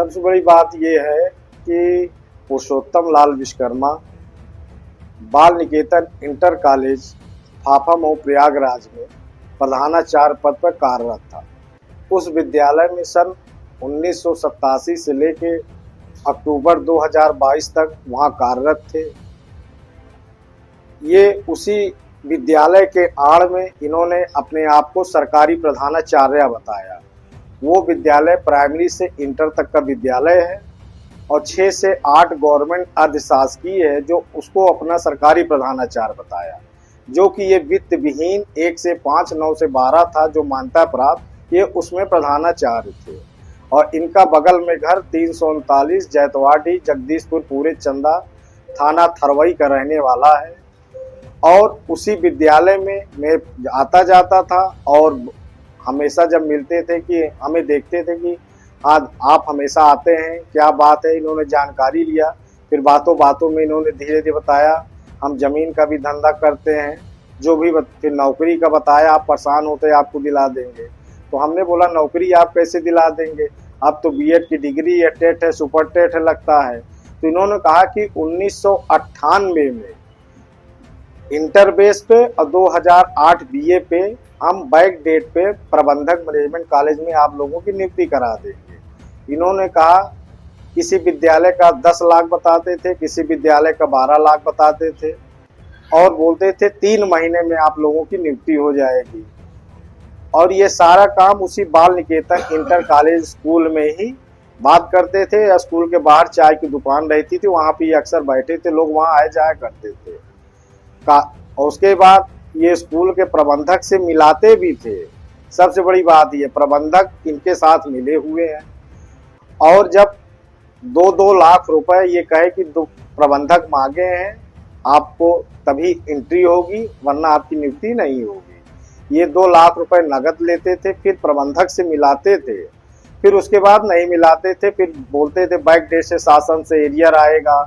सबसे बड़ी बात यह है कि पुरुषोत्तम लाल विश्वकर्मा बाल निकेतन इंटर कॉलेज फाफा प्रयागराज में प्रधानाचार्य पद पर कार्यरत था। उस विद्यालय में सन 1987 से लेकर अक्टूबर 2022 तक वहाँ कार्यरत थे। ये उसी विद्यालय के आड़ में इन्होंने अपने आप को सरकारी प्रधानाचार्य बताया। वो विद्यालय प्राइमरी से इंटर तक का विद्यालय है और 6 से 8 गवर्नमेंट अर्धशासकीय है जो उसको अपना सरकारी प्रधानाचार्य बताया, जो कि ये वित्त विहीन 1 से 5, 9 से 12 था जो मान्यता प्राप्त, ये उसमें प्रधानाचार्य थे। और इनका बगल में घर 339 जैतवाड़ी जगदीशपुर पूरे चंदा थाना थरवई का रहने वाला है। और उसी विद्यालय में मैं आता जाता था और हमेशा जब मिलते थे कि हमें देखते थे कि आज आप हमेशा आते हैं, क्या बात है। इन्होंने जानकारी लिया, फिर बातों बातों में इन्होंने धीरे धीरे बताया हम ज़मीन का भी धंधा करते हैं, जो भी फिर नौकरी का बताया, आप परेशान होते आपको दिला देंगे। तो हमने बोला नौकरी आप कैसे दिला देंगे, अब तो बीएड की डिग्री है, टेट है, सुपर टेट है लगता है। तो इन्होंने कहा कि 1998 में इंटर बेस पे और 2008 बीए पे हम बैक डेट पे प्रबंधक मैनेजमेंट कॉलेज में आप लोगों की नियुक्ति करा देंगे। इन्होंने कहा किसी विद्यालय का 10 लाख बताते थे, किसी विद्यालय का 12 लाख बताते थे और बोलते थे 3 महीने में आप लोगों की नियुक्ति हो जाएगी। और ये सारा काम उसी बाल निकेतन इंटर कॉलेज स्कूल में ही बात करते थे, या स्कूल के बाहर चाय की दुकान रहती थी, वहाँ पे अक्सर बैठे थे, लोग वहाँ आए जाया करते थे। और उसके बाद ये स्कूल के प्रबंधक से मिलाते भी थे। सबसे बड़ी बात ये प्रबंधक इनके साथ मिले हुए हैं। और जब 2-2 लाख रुपए ये कहे कि प्रबंधक मांगे हैं आपको तभी एंट्री होगी, वरना आपकी नियुक्ति नहीं होगी। ये 2 लाख रुपए नगद लेते थे, फिर प्रबंधक से मिलाते थे, फिर उसके बाद नहीं मिलाते थे, फिर बोलते थे बैक डेट से शासन से एरियर आएगा,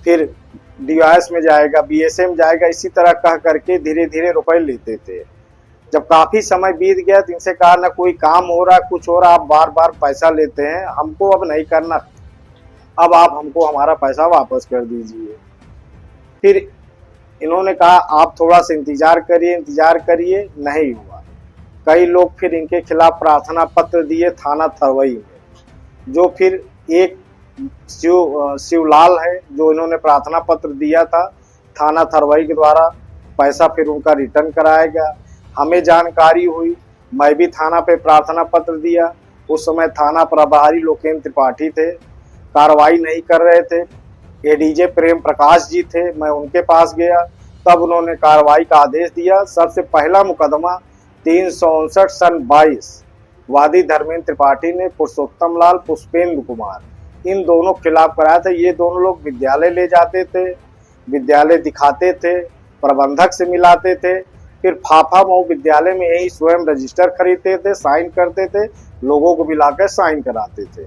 फिर डीआईएस में जाएगा, बीएसएम जाएगा, इसी तरह कह करके धीरे धीरे रुपए लेते थे। जब काफी समय बीत गया तो इनसे कहा ना कोई काम हो रहा कुछ हो रहा, आप बार बार पैसा लेते हैं, हमको अब नहीं करना, अब आप हमको हमारा पैसा वापस कर दीजिए। फिर इन्होंने कहा आप थोड़ा सा इंतजार करिए, नहीं हुआ। कई लोग फिर इनके खिलाफ प्रार्थना पत्र दिए थाना थरवई में, जो फिर एक शिवलाल है जो इन्होंने प्रार्थना पत्र दिया था थाना थरवई के द्वारा, पैसा फिर उनका रिटर्न कराया गया। हमें जानकारी हुई, मैं भी थाना पे प्रार्थना पत्र दिया। उस समय थाना प्रभारी लोकेंद्र त्रिपाठी थे, कार्रवाई नहीं कर रहे थे। एडीजे प्रेम प्रकाश जी थे, मैं उनके पास गया, तब उन्होंने कार्रवाई का आदेश दिया। सबसे पहला मुकदमा 359 सन 22 वादी धर्मेंद्र त्रिपाठी ने पुरुषोत्तम लाल पुष्पेंद्र कुमार इन दोनों खिलाफ कराया था। ये दोनों लोग विद्यालय ले जाते थे, विद्यालय दिखाते थे, प्रबंधक से मिलाते थे, फिर फाफा विद्यालय में यही स्वयं रजिस्टर खरीदते थे, साइन करते थे, लोगों को बुलाकर साइन कराते थे।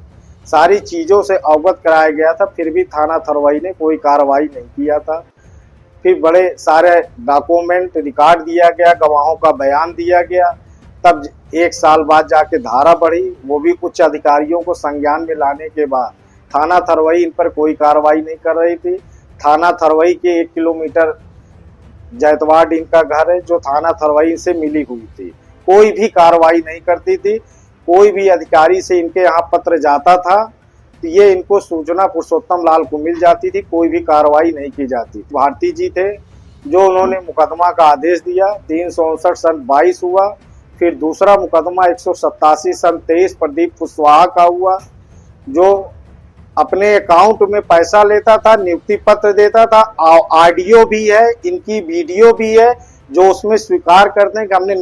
सारी चीज़ों से अवगत कराया गया था, फिर भी थाना थरवई ने कोई कार्रवाई नहीं किया था। फिर बड़े सारे डॉक्यूमेंट रिकॉर्ड दिया गया, गवाहों का बयान दिया गया, तब 1 साल बाद जाके धारा बढ़ी, वो भी उच्च अधिकारियों को संज्ञान में लाने के बाद थाना थरवई इन पर कोई कार्रवाई नहीं कर रही थी। थाना थरवई के 1 किलोमीटर जैतवाड़ इनका घर है जो थाना थरवई से मिली हुई थी, कोई भी कार्रवाई नहीं करती थी। कोई भी अधिकारी से इनके यहाँ पत्र जाता था तो ये इनको सूचना पुरुषोत्तम लाल को मिल जाती थी, कोई भी कार्रवाई नहीं की जाती। भारती जी थे जो उन्होंने मुकदमा का आदेश दिया। 359 सन 22 हुआ, फिर दूसरा मुकदमा 187 सन 23 प्रदीप कुशवाहा का हुआ, जो अपने अकाउंट में पैसा लेता था, नियुक्ति पत्र देता था। ऑडियो भी है, इनकी वीडियो भी है जो उसमें स्वीकार करते हैं कि हमने